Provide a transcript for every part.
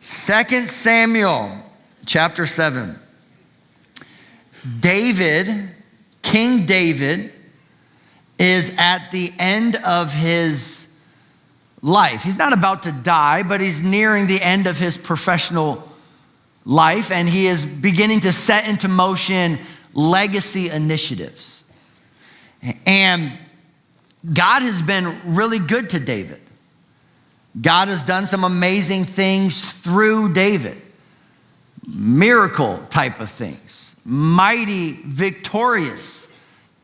2 Samuel chapter 7. King David, is at the end of his life. He's not about to die, but he's nearing the end of his professional life, and he is beginning to set into motion legacy initiatives. And God has been really good to David. God has done some amazing things through David. Miracle type of things, mighty, victorious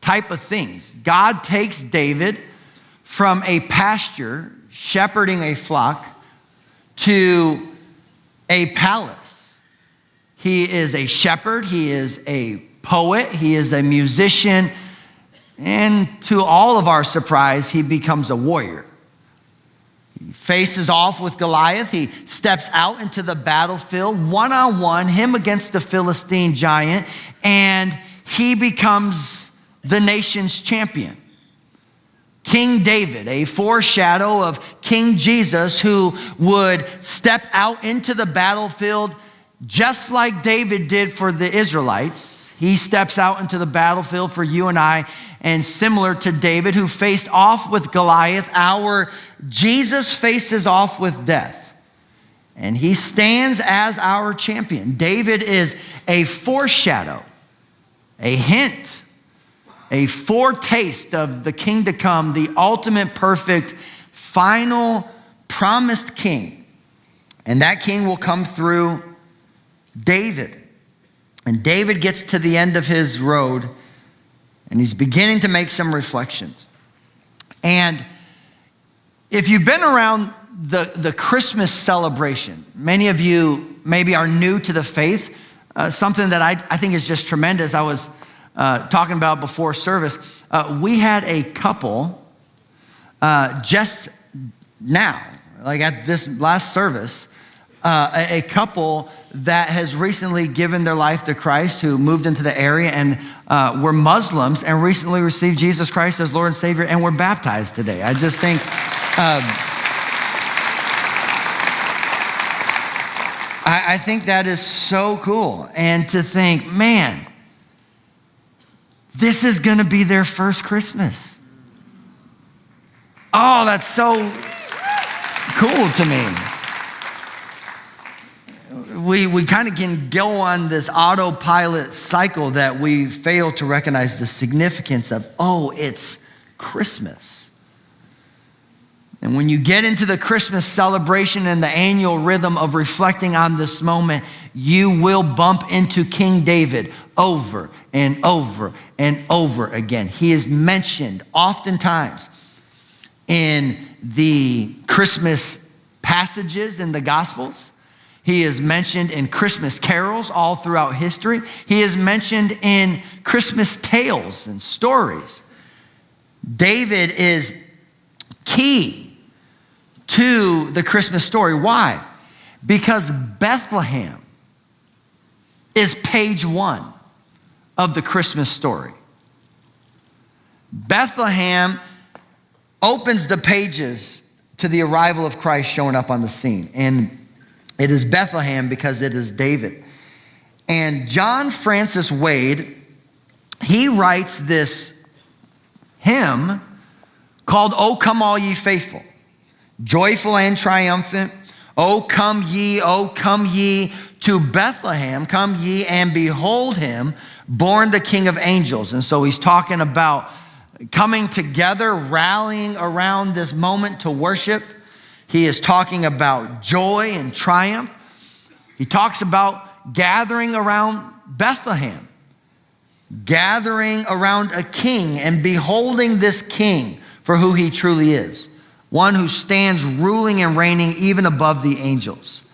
type of things. God takes David from a pasture, shepherding a flock, to a palace. He is a shepherd, he is a poet, he is a musician, and to all of our surprise, he becomes a warrior. He faces off with Goliath. He steps out into the battlefield, one-on-one, him against the Philistine giant, and he becomes the nation's champion. King David, a foreshadow of King Jesus, who would step out into the battlefield just like David did for the Israelites. He steps out into the battlefield for you and I, and similar to David, who faced off with Goliath, our Jesus faces off with death. And he stands as our champion. David is a foreshadow, a hint, a foretaste of the king to come, the ultimate, perfect, final, promised king. And that king will come through David. And David gets to the end of his road, and he's beginning to make some reflections. And if you've been around the Christmas celebration, many of you maybe are new to the faith, something that I think is just tremendous. I was talking about before service. We had a couple just now, like at this last service, a couple that has recently given their life to Christ, who moved into the area and were Muslims and recently received Jesus Christ as Lord and Savior and were baptized today. I just think I think that is so cool. And to think, man, this is going to be their first Christmas. Oh, that's so cool to me. We kind of can go on this autopilot cycle that we fail to recognize the significance of, oh, it's Christmas. And when you get into the Christmas celebration and the annual rhythm of reflecting on this moment, you will bump into King David over and over and over again. He is mentioned oftentimes in the Christmas passages in the Gospels. He is mentioned in Christmas carols all throughout history. He is mentioned in Christmas tales and stories. David is key to the Christmas story. Why? Because Bethlehem is page 1 of the Christmas story. Bethlehem opens the pages to the arrival of Christ showing up on the scene. And it is Bethlehem because it is David. And John Francis Wade, he writes this hymn called "O Come All Ye Faithful," joyful and triumphant. O come ye to Bethlehem, come ye and behold him, born the King of angels. And so he's talking about coming together, rallying around this moment to worship. He is talking about joy and triumph. He talks about gathering around Bethlehem, gathering around a king and beholding this king for who he truly is, one who stands ruling and reigning even above the angels.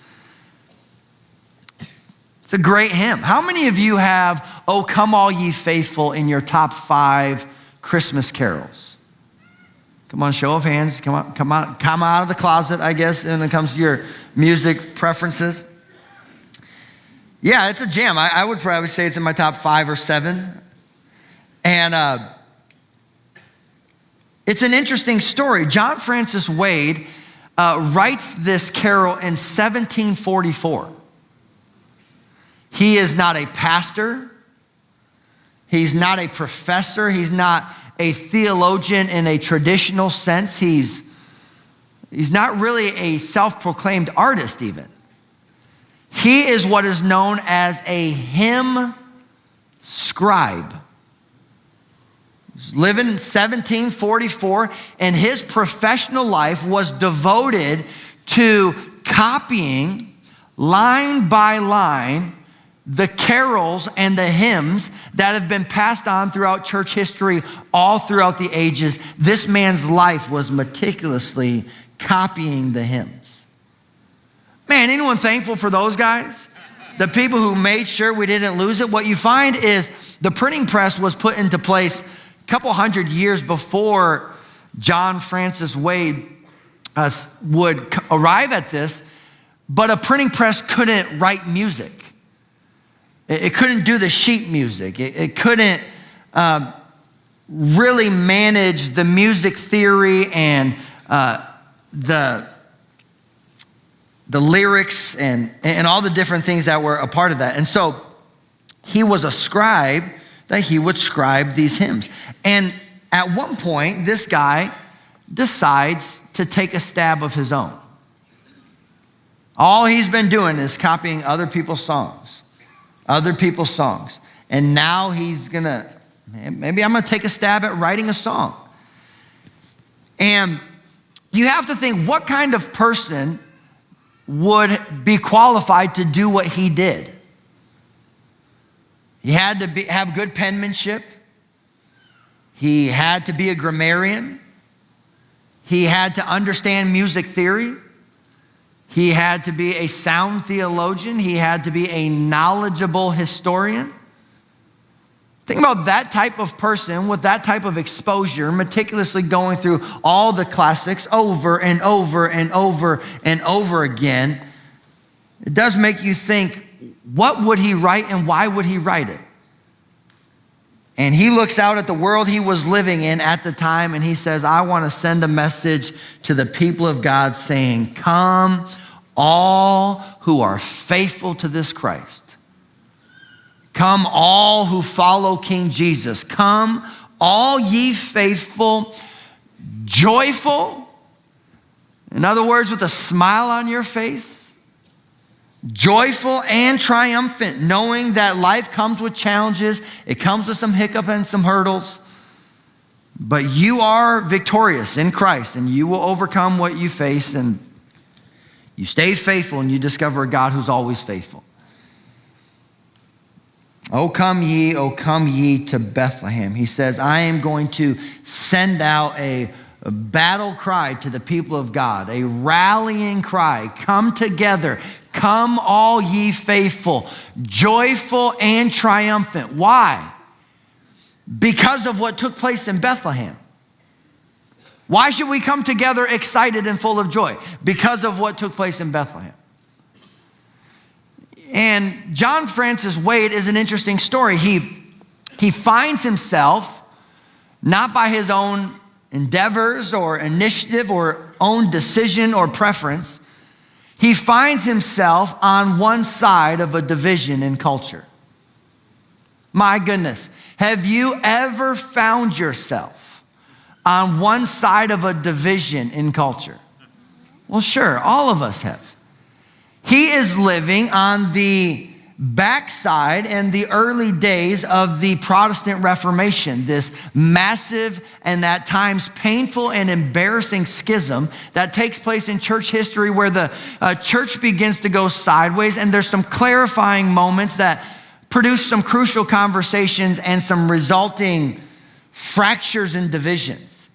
It's a great hymn. How many of you have "O Come All Ye Faithful" in your top 5 Christmas carols? Come on, show of hands. Come out of the closet, I guess, when it comes to your music preferences. Yeah, it's a jam. I would probably say it's in my top 5 or 7. And it's an interesting story. John Francis Wade writes this carol in 1744. He is not a pastor. He's not a professor. He's not a theologian in a traditional sense. He's not really a self-proclaimed artist even. He is what is known as a hymn scribe. He's living in 1744, and his professional life was devoted to copying line by line the carols and the hymns that have been passed on throughout church history all throughout the ages. This man's life was meticulously copying the hymns. Man, anyone thankful for those guys? The people who made sure we didn't lose it. What you find is the printing press was put into place a couple hundred years before John Francis Wade would arrive at this, but a printing press couldn't write music. It couldn't do the sheet music. It couldn't really manage the music theory and the lyrics and all the different things that were a part of that. And so he was a scribe that he would scribe these hymns. And at one point, this guy decides to take a stab of his own. All he's been doing is copying other people's songs. And now he's maybe I'm gonna take a stab at writing a song. And you have to think, what kind of person would be qualified to do what he did? He had to have good penmanship. He had to be a grammarian. He had to understand music theory. He had to be a sound theologian. He had to be a knowledgeable historian. Think about that type of person with that type of exposure, meticulously going through all the classics over and over and over and over again. It does make you think, what would he write and why would he write it? And he looks out at the world he was living in at the time and he says, I want to send a message to the people of God saying, come all who are faithful to this Christ. Come all who follow King Jesus. Come all ye faithful, joyful. In other words, with a smile on your face. Joyful and triumphant, knowing that life comes with challenges. It comes with some hiccup and some hurdles. But you are victorious in Christ and you will overcome what you face, and you stay faithful and you discover a God who's always faithful. O come ye to Bethlehem. He says, I am going to send out a battle cry to the people of God, a rallying cry. Come together. Come all ye faithful, joyful and triumphant. Why? Because of what took place in Bethlehem. Why should we come together excited and full of joy? Because of what took place in Bethlehem. And John Francis Wade is an interesting story. He finds himself, not by his own endeavors or initiative or own decision or preference, he finds himself on one side of a division in culture. My goodness, have you ever found yourself on one side of a division in culture? Well, sure, all of us have. He is living on the backside in the early days of the Protestant Reformation, this massive and at times painful and embarrassing schism that takes place in church history where the church begins to go sideways, and there's some clarifying moments that produce some crucial conversations and some resulting fractures and divisions.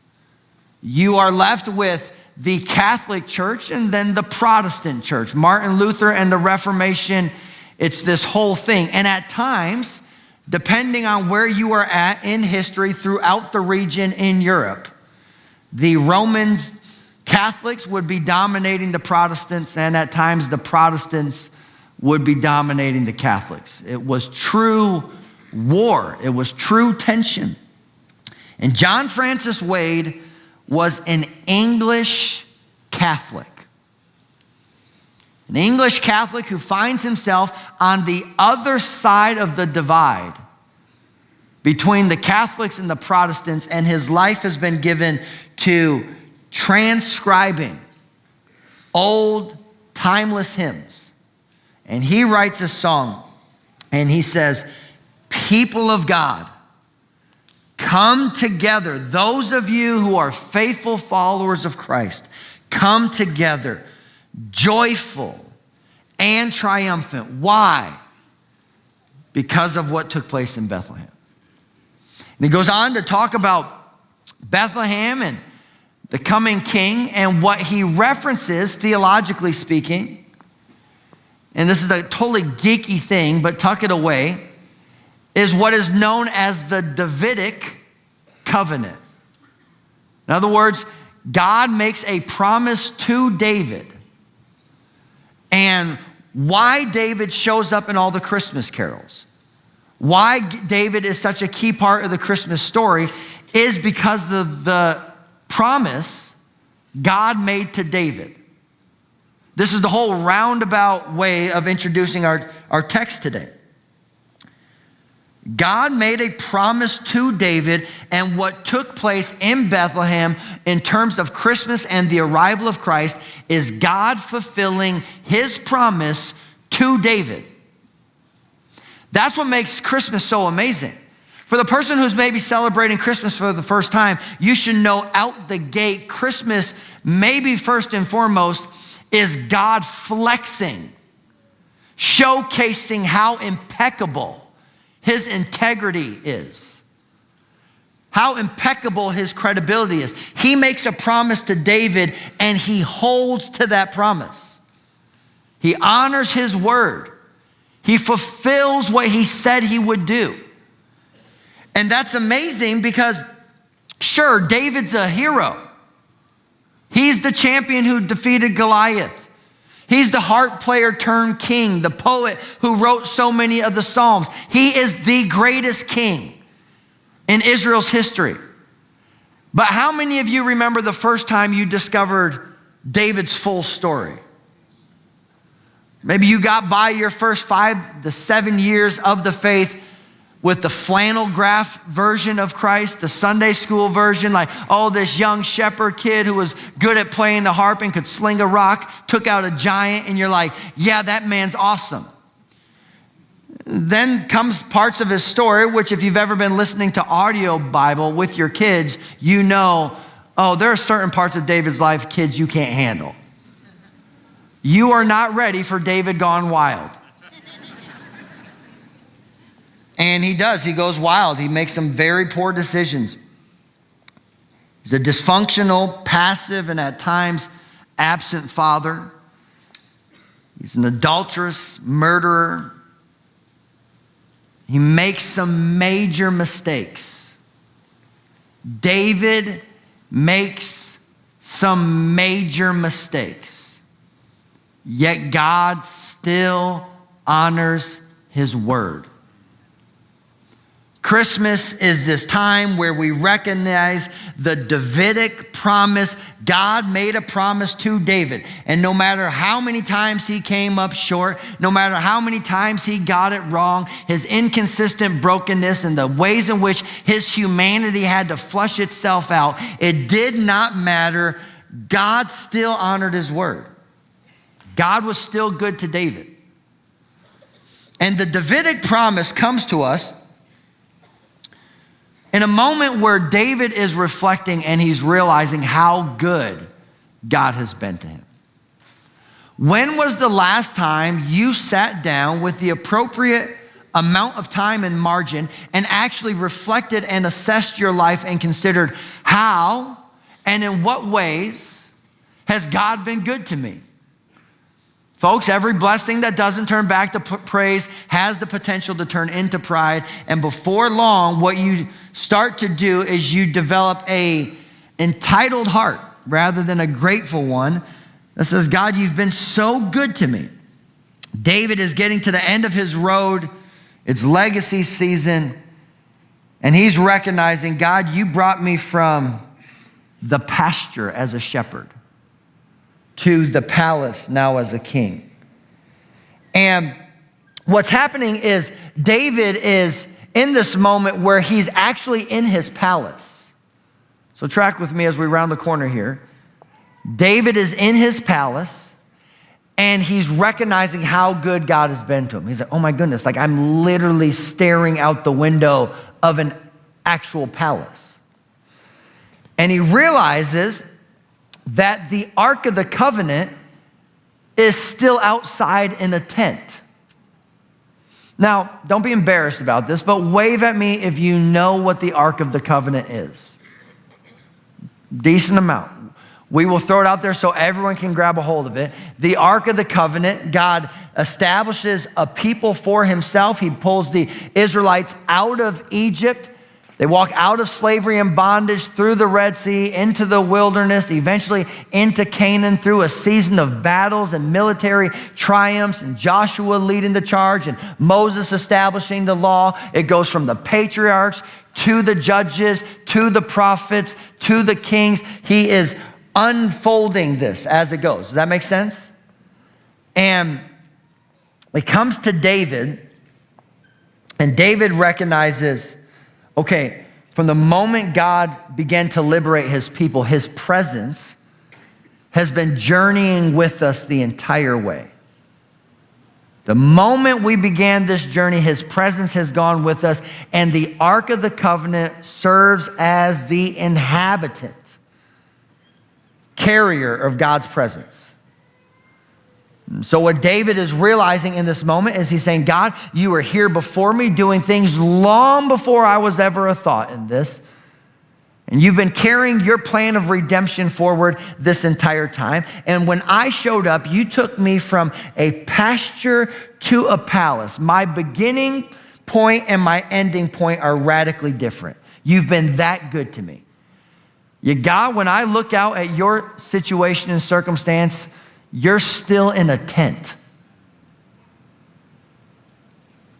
You are left with the Catholic Church and then the Protestant Church. Martin Luther and the Reformation, it's this whole thing. And at times, depending on where you are at in history throughout the region in Europe, the Roman Catholics would be dominating the Protestants, and at times the Protestants would be dominating the Catholics. It was true war. It was true tension. And John Francis Wade was an English Catholic. An English Catholic who finds himself on the other side of the divide between the Catholics and the Protestants, and his life has been given to transcribing old, timeless hymns. And he writes a song, and he says, "People of God, come together. Those of you who are faithful followers of Christ, come together, joyful and triumphant." Why? Because of what took place in Bethlehem. And he goes on to talk about Bethlehem and the coming king, and what he references, theologically speaking, and this is a totally geeky thing, but tuck it away, is what is known as the Davidic covenant. In other words, God makes a promise to David. And why David shows up in all the Christmas carols, why David is such a key part of the Christmas story, is because of the promise God made to David. This is the whole roundabout way of introducing our text today. God made a promise to David, and what took place in Bethlehem in terms of Christmas and the arrival of Christ is God fulfilling his promise to David. That's what makes Christmas so amazing. For the person who's maybe celebrating Christmas for the first time, you should know out the gate, Christmas, maybe first and foremost, is God flexing, showcasing how impeccable his integrity is, how impeccable his credibility is. He makes a promise to David, and he holds to that promise. He honors his word. He fulfills what he said he would do. And that's amazing because, sure, David's a hero. He's the champion who defeated Goliath. He's the harp player turned king, the poet who wrote so many of the Psalms. He is the greatest king in Israel's history. But how many of you remember the first time you discovered David's full story? Maybe you got by your first 5 to 7 years of the faith with the flannel graph version of Christ, the Sunday school version, like, oh, this young shepherd kid who was good at playing the harp and could sling a rock, took out a giant, and you're like, yeah, that man's awesome. Then comes parts of his story, which if you've ever been listening to audio Bible with your kids, you know, oh, there are certain parts of David's life, kids, you can't handle. You are not ready for David gone wild. And he does. He goes wild. He makes some very poor decisions. He's a dysfunctional, passive, and at times absent father. He's an adulterous murderer. He makes some major mistakes. David makes some major mistakes. Yet God still honors his word. Christmas is this time where we recognize the Davidic promise. God made a promise to David. And no matter how many times he came up short, no matter how many times he got it wrong, his inconsistent brokenness and the ways in which his humanity had to flush itself out, it did not matter. God still honored his word. God was still good to David. And the Davidic promise comes to us in a moment where David is reflecting and he's realizing how good God has been to him. When was the last time you sat down with the appropriate amount of time and margin and actually reflected and assessed your life and considered how and in what ways has God been good to me? Folks, every blessing that doesn't turn back to praise has the potential to turn into pride. And before long, what you start to do is you develop a entitled heart rather than a grateful one that says, God, you've been so good to me. David is getting to the end of his road. It's legacy season. And he's recognizing, God, you brought me from the pasture as a shepherd. to the palace now as a king. And what's happening is David is in this moment where he's actually in his palace. So track with me as we round the corner here. David is in his palace and he's recognizing how good God has been to him. He's like, oh my goodness, like I'm literally staring out the window of an actual palace. And he realizes that the Ark of the Covenant is still outside in a tent. Now, don't be embarrassed about this, but wave at me if you know what the Ark of the Covenant is. Decent amount. We will throw it out there so everyone can grab a hold of it. The Ark of the Covenant, God establishes a people for himself. He pulls the Israelites out of Egypt. They walk out of slavery and bondage through the Red Sea, into the wilderness, eventually into Canaan through a season of battles and military triumphs, and Joshua leading the charge and Moses establishing the law. It goes from the patriarchs to the judges, to the prophets, to the kings. He is unfolding this as it goes. Does that make sense? And it comes to David, and David recognizes, okay, from the moment God began to liberate his people, his presence has been journeying with us the entire way. The moment we began this journey, his presence has gone with us, and the Ark of the Covenant serves as the inhabitant, carrier of God's presence. So what David is realizing in this moment is he's saying, God, you were here before me doing things long before I was ever a thought in this. And you've been carrying your plan of redemption forward this entire time. And when I showed up, you took me from a pasture to a palace. My beginning point and my ending point are radically different. You've been that good to me. God, when I look out at your situation and circumstance, you're still in a tent.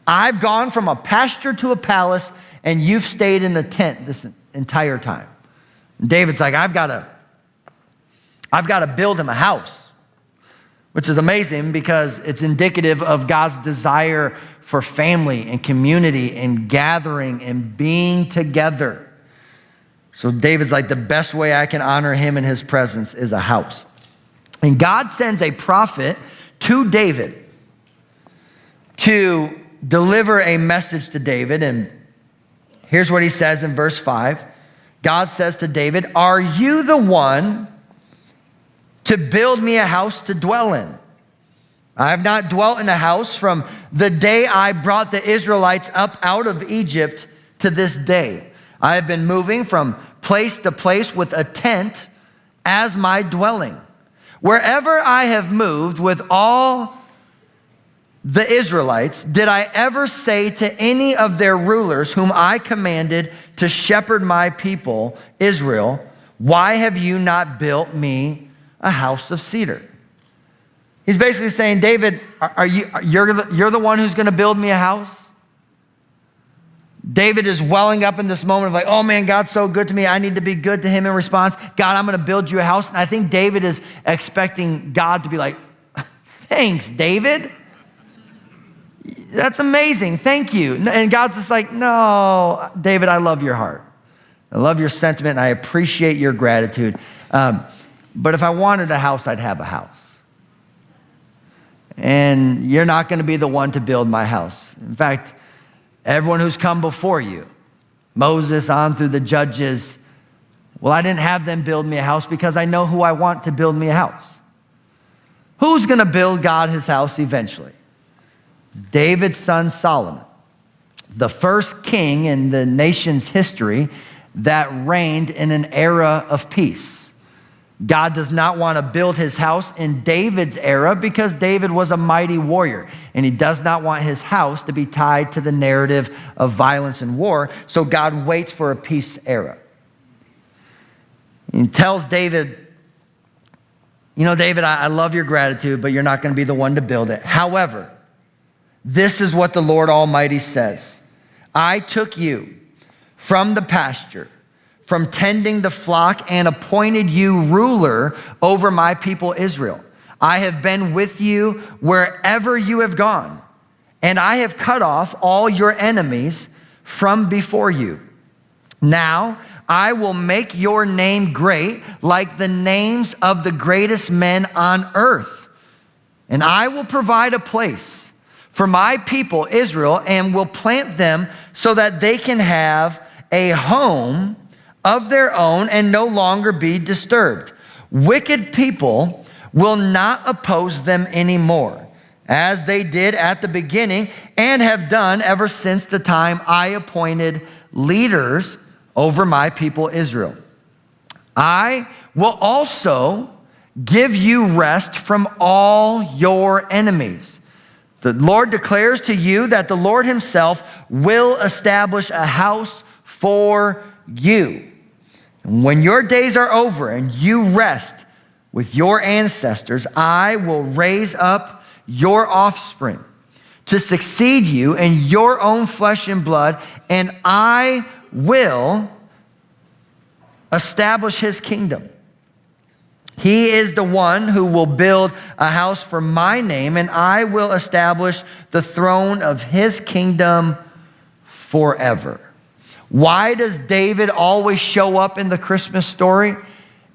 I've gone from a pasture to a palace, and you've stayed in the tent this entire time. And David's like, I've got to build him a house, which is amazing because it's indicative of God's desire for family and community and gathering and being together. So David's like, the best way I can honor him in his presence is a house. And God sends a prophet to David to deliver a message to David. And here's what he says in verse 5. God says to David, are you the one to build me a house to dwell in? I have not dwelt in a house from the day I brought the Israelites up out of Egypt to this day. I have been moving from place to place with a tent as my dwelling. Wherever I have moved with all the Israelites, did I ever say to any of their rulers whom I commanded to shepherd my people, Israel, why have you not built me a house of cedar? He's basically saying, David, you're the one who's going to build me a house? David is welling up in this moment of like, oh man, God's so good to me. I need to be good to him in response. God, I'm going to build you a house. And I think David is expecting God to be like, thanks, David. That's amazing. Thank you. And God's just like, no, David, I love your heart. I love your sentiment. And I appreciate your gratitude. But if I wanted a house, I'd have a house. And you're not going to be the one to build my house. In fact, everyone who's come before you, Moses on through the judges, well, I didn't have them build me a house because I know who I want to build me a house. Who's going to build God his house eventually? David's son Solomon, the first king in the nation's history that reigned in an era of peace. God does not want to build his house in David's era because David was a mighty warrior, and he does not want his house to be tied to the narrative of violence and war, so God waits for a peace era. He tells David, you know, David, I love your gratitude, but you're not going to be the one to build it. However, this is what the Lord Almighty says. I took you from the pasture, from tending the flock and appointed you ruler over my people Israel. I have been with you wherever you have gone, and I have cut off all your enemies from before you. Now I will make your name great, like the names of the greatest men on earth. And I will provide a place for my people Israel and will plant them so that they can have a home of their own and no longer be disturbed. Wicked people will not oppose them anymore, as they did at the beginning and have done ever since the time I appointed leaders over my people Israel. I will also give you rest from all your enemies. The Lord declares to you that the Lord himself will establish a house for you. And when your days are over and you rest with your ancestors, I will raise up your offspring to succeed you in your own flesh and blood, and I will establish his kingdom. He is the one who will build a house for my name, and I will establish the throne of his kingdom forever. Why does David always show up in the Christmas story?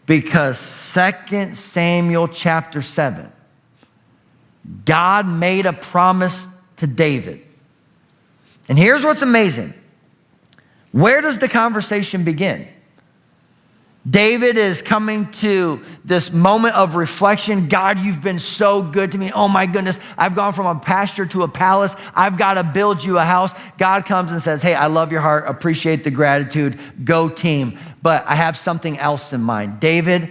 Because 2 Samuel chapter 7, God made a promise to David. And here's what's amazing. Where does the conversation begin? David is coming to this moment of reflection. God, you've been so good to me. Oh my goodness, I've gone from a pasture to a palace. I've got to build you a house. God comes and says, hey, I love your heart. Appreciate the gratitude. Go team. But I have something else in mind. David,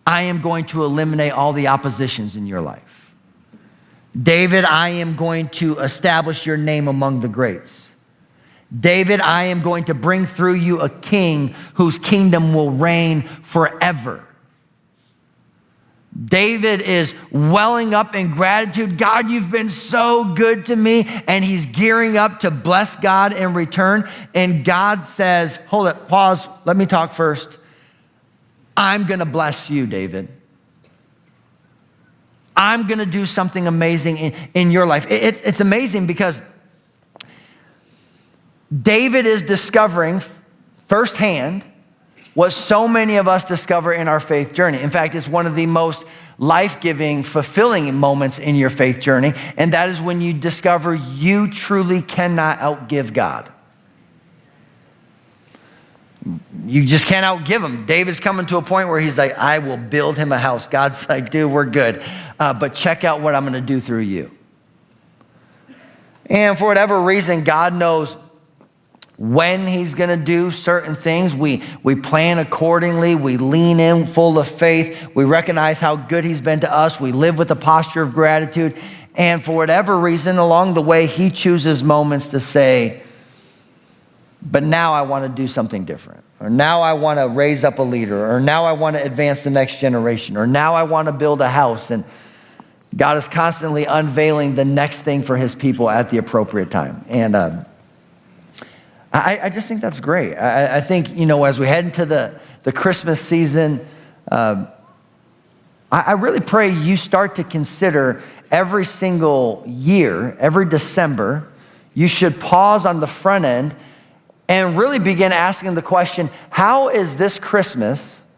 I am going to eliminate all the oppositions in your life. David, I am going to establish your name among the greats. David, I am going to bring through you a king whose kingdom will reign forever. David is welling up in gratitude. God, you've been so good to me. And he's gearing up to bless God in return. And God says, hold it, pause, let me talk first. I'm going to bless you, David. I'm going to do something amazing in your life. It's amazing because David is discovering firsthand what so many of us discover in our faith journey. In fact, it's one of the most life-giving, fulfilling moments in your faith journey, and that is when you discover you truly cannot outgive God. You just can't outgive him. David's coming to a point where he's like, I will build him a house. God's like, dude, we're good. But check out what I'm going to do through you. And for whatever reason, God knows when he's going to do certain things. We plan accordingly. We lean in full of faith. We recognize how good he's been to us. We live with a posture of gratitude. And for whatever reason, along the way, he chooses moments to say, but now I want to do something different. Or now I want to raise up a leader. Or now I want to advance the next generation. Or now I want to build a house. And God is constantly unveiling the next thing for his people at the appropriate time. And I just think that's great. I think, as we head into the Christmas season, I really pray you start to consider every single year, every December, you should pause on the front end and really begin asking the question, how is this Christmas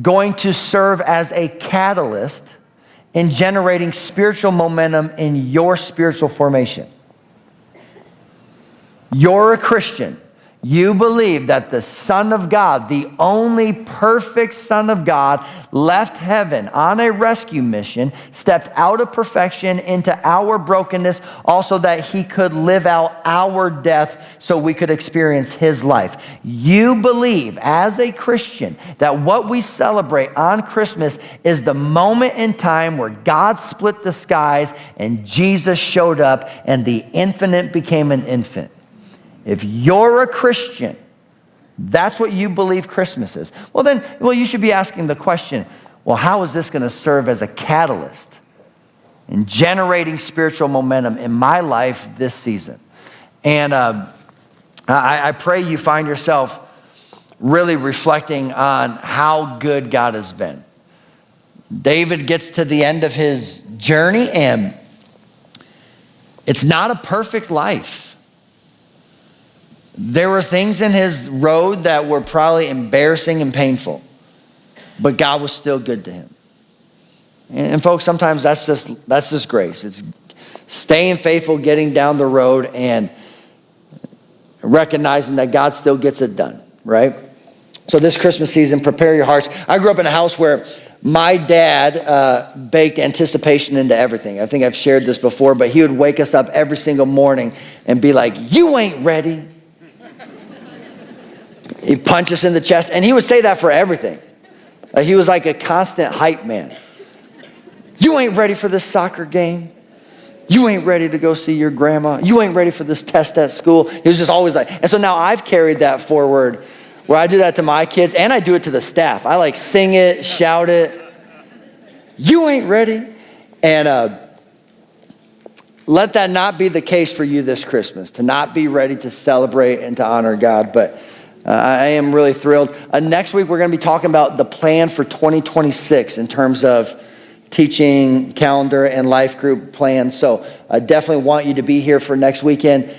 going to serve as a catalyst in generating spiritual momentum in your spiritual formation? You're a Christian. You believe that the Son of God, the only perfect Son of God, left heaven on a rescue mission, stepped out of perfection into our brokenness, also that he could live out our death so we could experience his life. You believe as a Christian that what we celebrate on Christmas is the moment in time where God split the skies and Jesus showed up and the infinite became an infant. If you're a Christian, that's what you believe Christmas is. Well, you should be asking the question, well, how is this going to serve as a catalyst in generating spiritual momentum in my life this season? And I pray you find yourself really reflecting on how good God has been. David gets to the end of his journey, and it's not a perfect life. There were things in his road that were probably embarrassing and painful, but God was still good to him. And folks, sometimes that's just grace. It's staying faithful, getting down the road, and recognizing that God still gets it done, right? So this Christmas season, prepare your hearts. I grew up in a house where my dad baked anticipation into everything. I think I've shared this before, but he would wake us up every single morning and be like, "You ain't ready." He'd punch us in the chest, and he would say that for everything. He was like a constant hype man. "You ain't ready for this soccer game. You ain't ready to go see your grandma. You ain't ready for this test at school." He was just always like, and so now I've carried that forward where I do that to my kids and I do it to the staff. I like sing it, shout it. "You ain't ready." And let that not be the case for you this Christmas, to not be ready to celebrate and to honor God. But I am really thrilled. Next week, we're going to be talking about the plan for 2026 in terms of teaching calendar and life group plans. So I definitely want you to be here for next weekend.